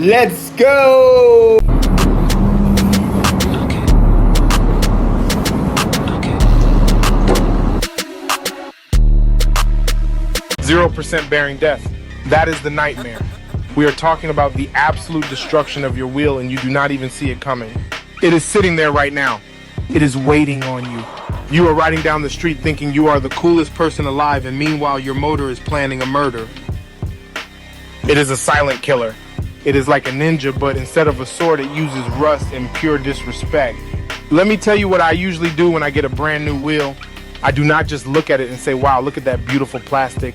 Let's go! 0% bearing death. That is the nightmare. We are talking about the absolute destruction of your wheel and you do not even see it coming. It is sitting there right now. It is waiting on you. You are riding down the street thinking you are the coolest person alive, and meanwhile your motor is planning a murder. It is a silent killer. It is like a ninja, but instead of a sword it uses rust and pure disrespect. Let me tell you what I usually do when I get a brand new wheel. I do not just look at it and say, wow, look at that beautiful plastic.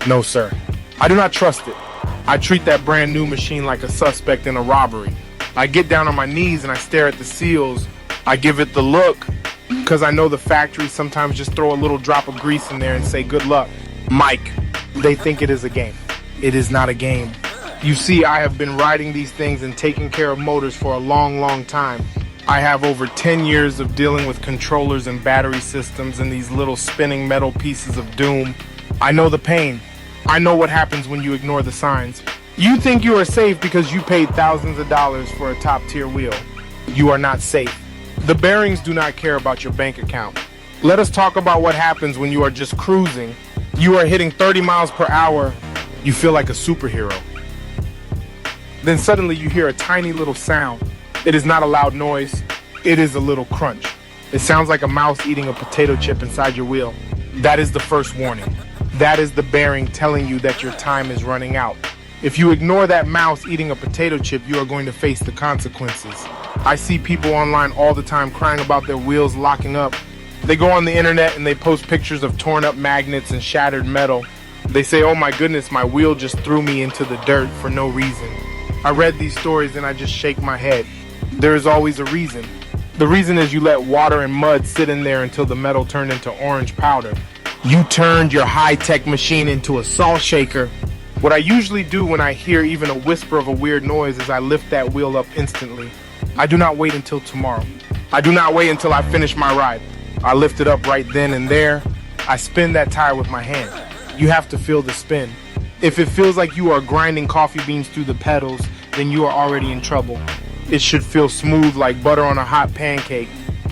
No, sir. I do not trust it. I treat that brand new machine like a suspect in a robbery. I get down on my knees and I stare at the seals. I give it the look, because I know the factories sometimes just throw a little drop of grease in there and say, good luck, Mike. They think it is a game. It is not a game. You see, I have been riding these things and taking care of motors for a long, long time. I have over 10 years of dealing with controllers and battery systems and these little spinning metal pieces of doom. I know the pain. I know what happens when you ignore the signs. You think you are safe because you paid thousands of dollars for a top-tier wheel. You are not safe. The bearings do not care about your bank account. Let us talk about what happens when you are just cruising. You are hitting 30 miles per hour. You feel like a superhero. Then suddenly you hear a tiny little sound. It is not a loud noise. It is a little crunch. It sounds like a mouse eating a potato chip inside your wheel. That is the first warning. That is the bearing telling you that your time is running out. If you ignore that mouse eating a potato chip, you are going to face the consequences. I see people online all the time crying about their wheels locking up. They go on the internet and they post pictures of torn up magnets and shattered metal. They say, oh my goodness, my wheel just threw me into the dirt for no reason. I read these stories and I just shake my head. There is always a reason. The reason is you let water and mud sit in there until the metal turned into orange powder. You turned your high-tech machine into a salt shaker. What I usually do when I hear even a whisper of a weird noise is I lift that wheel up instantly. I do not wait until tomorrow. I do not wait until I finish my ride. I lift it up right then and there. I spin that tire with my hand. You have to feel the spin. If it feels like you are grinding coffee beans through the pedals, then you are already in trouble. It should feel smooth like butter on a hot pancake.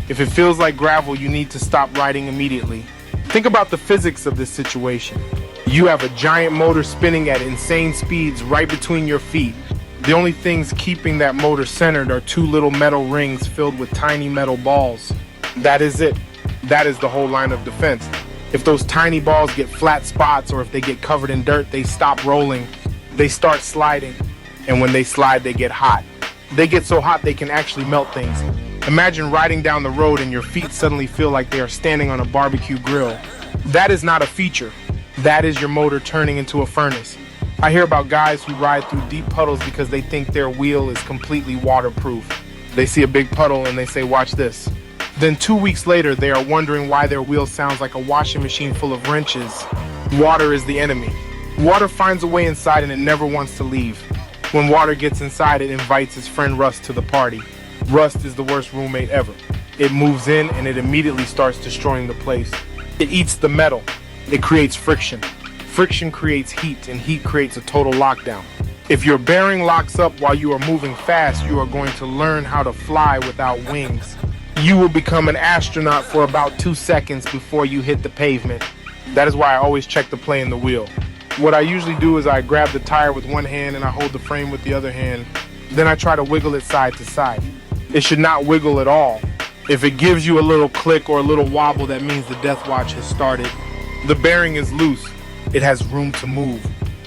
If it feels like gravel, you need to stop riding immediately. Think about the physics of this situation. You have a giant motor spinning at insane speeds right between your feet. The only things keeping that motor centered are two little metal rings filled with tiny metal balls. That is it. That is the whole line of defense. If those tiny balls get flat spots or if they get covered in dirt, they stop rolling. They start sliding. And when they slide, they get hot. They get so hot they can actually melt things. Imagine riding down the road and your feet suddenly feel like they are standing on a barbecue grill. That is not a feature. That is your motor turning into a furnace. I hear about guys who ride through deep puddles because they think their wheel is completely waterproof. They see a big puddle and they say, watch this. Then 2 weeks later, they are wondering why their wheel sounds like a washing machine full of wrenches. Water is the enemy. Water finds a way inside and it never wants to leave. When water gets inside, it invites his friend Rust to the party. Rust is the worst roommate ever. It moves in and it immediately starts destroying the place. It eats the metal. It creates friction. Friction creates heat, and heat creates a total lockdown. If your bearing locks up while you are moving fast, you are going to learn how to fly without wings. You will become an astronaut for about 2 seconds before you hit the pavement. That is why I always check the play in the wheel. What I usually do is I grab the tire with one hand and I hold the frame with the other hand. Then I try to wiggle it side to side. It should not wiggle at all. If it gives you a little click or a little wobble, that means the death watch has started. The bearing is loose. It has room to move.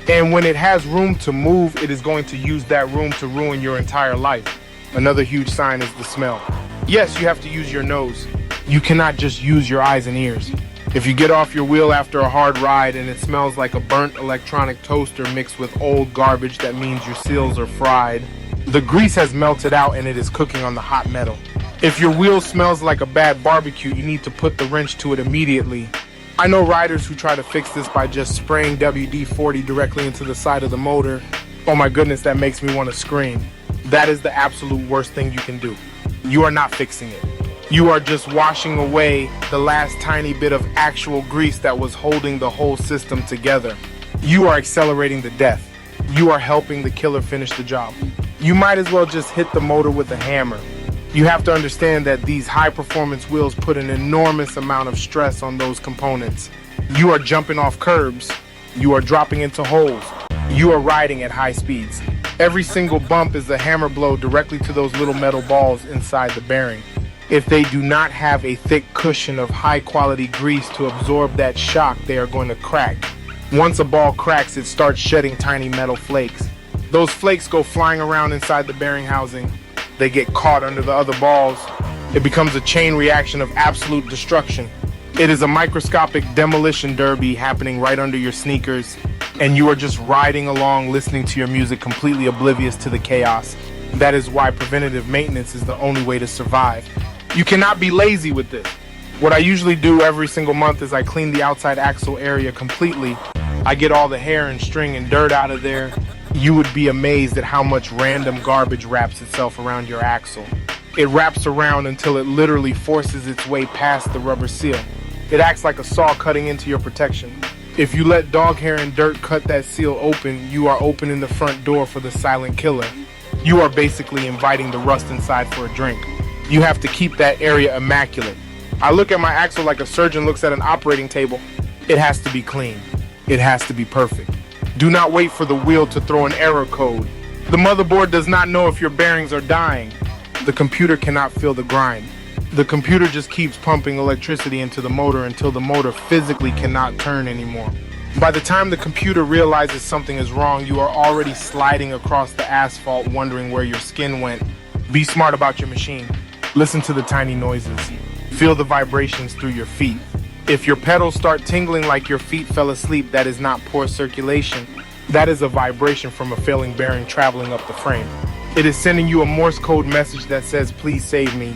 And when it has room to move, it is going to use that room to ruin your entire life. Another huge sign is the smell. Yes, you have to use your nose. You cannot just use your eyes and ears. If you get off your wheel after a hard ride and it smells like a burnt electronic toaster mixed with old garbage, that means your seals are fried. The grease has melted out and it is cooking on the hot metal. If your wheel smells like a bad barbecue, you need to put the wrench to it immediately. I know riders who try to fix this by just spraying WD-40 directly into the side of the motor. Oh my goodness, that makes me want to scream. That is the absolute worst thing you can do. You are not fixing it. You are just washing away the last tiny bit of actual grease that was holding the whole system together. You are accelerating the death. You are helping the killer finish the job. You might as well just hit the motor with a hammer. You have to understand that these high-performance wheels put an enormous amount of stress on those components. You are jumping off curbs. You are dropping into holes. You are riding at high speeds. Every single bump is a hammer blow directly to those little metal balls inside the bearing. If they do not have a thick cushion of high-quality grease to absorb that shock, they are going to crack. Once a ball cracks, it starts shedding tiny metal flakes. Those flakes go flying around inside the bearing housing. They get caught under the other balls. It becomes a chain reaction of absolute destruction. It is a microscopic demolition derby happening right under your sneakers, and you are just riding along listening to your music completely oblivious to the chaos. That is why preventative maintenance is the only way to survive. You cannot be lazy with this. What I usually do every single month is I clean the outside axle area completely. I get all the hair and string and dirt out of there. You would be amazed at how much random garbage wraps itself around your axle. It wraps around until it literally forces its way past the rubber seal. It acts like a saw cutting into your protection. If you let dog hair and dirt cut that seal open, you are opening the front door for the silent killer. You are basically inviting the rust inside for a drink. You have to keep that area immaculate. I look at my axle like a surgeon looks at an operating table. It has to be clean. It has to be perfect. Do not wait for the wheel to throw an error code. The motherboard does not know if your bearings are dying. The computer cannot feel the grind. The computer just keeps pumping electricity into the motor until the motor physically cannot turn anymore. By the time the computer realizes something is wrong, you are already sliding across the asphalt wondering where your skin went. Be smart about your machine. Listen to the tiny noises. Feel the vibrations through your feet. If your pedals start tingling like your feet fell asleep, that is not poor circulation. That is a vibration from a failing bearing traveling up the frame. It is sending you a Morse code message that says, please save me.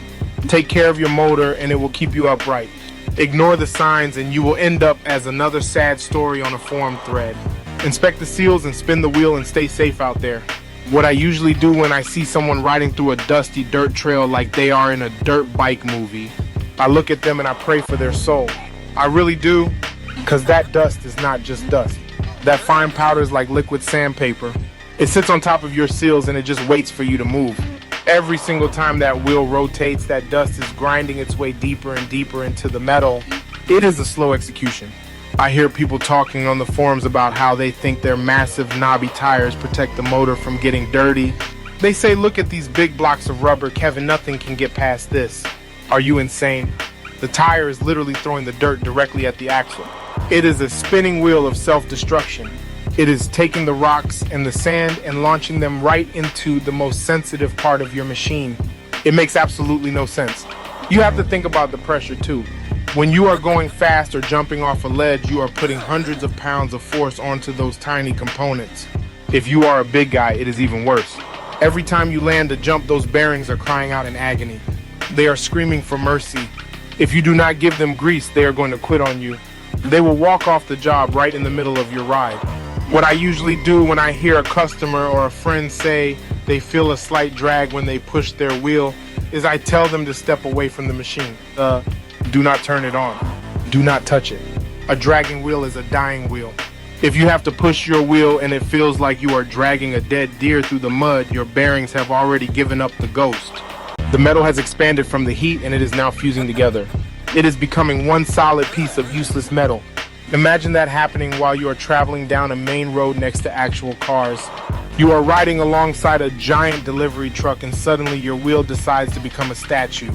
Take care of your motor and it will keep you upright. Ignore the signs and you will end up as another sad story on a forum thread. Inspect the seals and spin the wheel and stay safe out there. What I usually do when I see someone riding through a dusty dirt trail like they are in a dirt bike movie, I look at them and I pray for their soul. I really do, because that dust is not just dust. That fine powder is like liquid sandpaper. It sits on top of your seals and it just waits for you to move. Every single time that wheel rotates, that dust is grinding its way deeper and deeper into the metal. It is a slow execution. I hear people talking on the forums about how they think their massive knobby tires protect the motor from getting dirty. They say, look at these big blocks of rubber, Kevin, nothing can get past this. Are you insane? The tire is literally throwing the dirt directly at the axle. It is a spinning wheel of self-destruction. It is taking the rocks and the sand and launching them right into the most sensitive part of your machine. It makes absolutely no sense. You have to think about the pressure too. When you are going fast or jumping off a ledge, you are putting hundreds of pounds of force onto those tiny components. If you are a big guy, it is even worse. Every time you land a jump, those bearings are crying out in agony. They are screaming for mercy. If you do not give them grease, they are going to quit on you. They will walk off the job right in the middle of your ride. What I usually do when I hear a customer or a friend say they feel a slight drag when they push their wheel is I tell them to step away from the machine. Do not turn it on. Do not touch it. A dragging wheel is a dying wheel. If you have to push your wheel and it feels like you are dragging a dead deer through the mud, your bearings have already given up the ghost. The metal has expanded from the heat and it is now fusing together. It is becoming one solid piece of useless metal. Imagine that happening while you are traveling down a main road next to actual cars. You are riding alongside a giant delivery truck and suddenly your wheel decides to become a statue.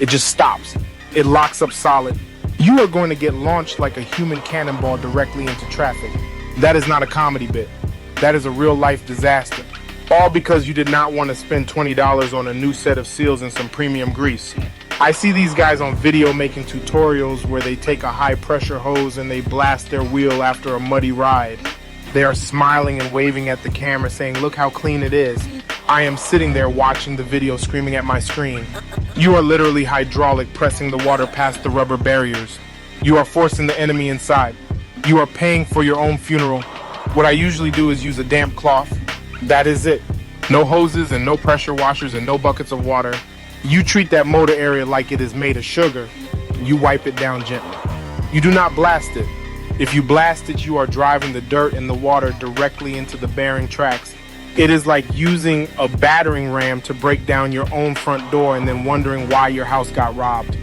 It just stops. It locks up solid. You are going to get launched like a human cannonball directly into traffic. That is not a comedy bit. That is a real-life disaster. All because you did not want to spend $20 on a new set of seals and some premium grease. I see these guys on video making tutorials where they take a high-pressure hose and they blast their wheel after a muddy ride. They are smiling and waving at the camera saying, look how clean it is. I am sitting there watching the video screaming at my screen. You are literally hydraulic pressing the water past the rubber barriers. You are forcing the enemy inside. You are paying for your own funeral. What I usually do is use a damp cloth. That is it. No hoses and no pressure washers and no buckets of water. You treat that motor area like it is made of sugar. You wipe it down gently. You do not blast it. If you blast it, you are driving the dirt and the water directly into the bearing tracks. It is like using a battering ram to break down your own front door and then wondering why your house got robbed.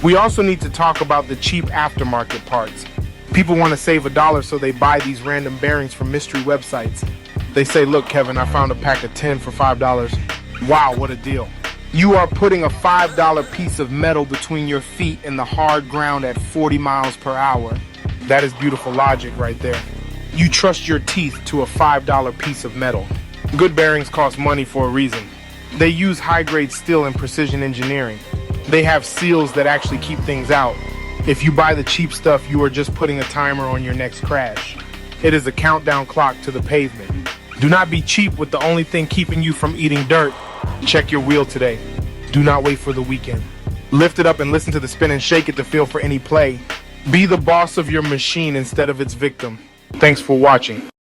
We also need to talk about the cheap aftermarket parts. People want to save $1, so they buy these random bearings from mystery websites. They say, look, Kevin, I found a pack of 10 for $5. Wow, what a deal. You are putting a $5 piece of metal between your feet and the hard ground at 40 miles per hour. That is beautiful logic right there. You trust your teeth to a $5 piece of metal. Good bearings cost money for a reason. They use high-grade steel and precision engineering. They have seals that actually keep things out. If you buy the cheap stuff, you are just putting a timer on your next crash. It is a countdown clock to the pavement. Do not be cheap with the only thing keeping you from eating dirt. Check your wheel today. Do not wait for the weekend. Lift it up and listen to the spin and shake it to feel for any play. Be the boss of your machine instead of its victim. Thanks for watching.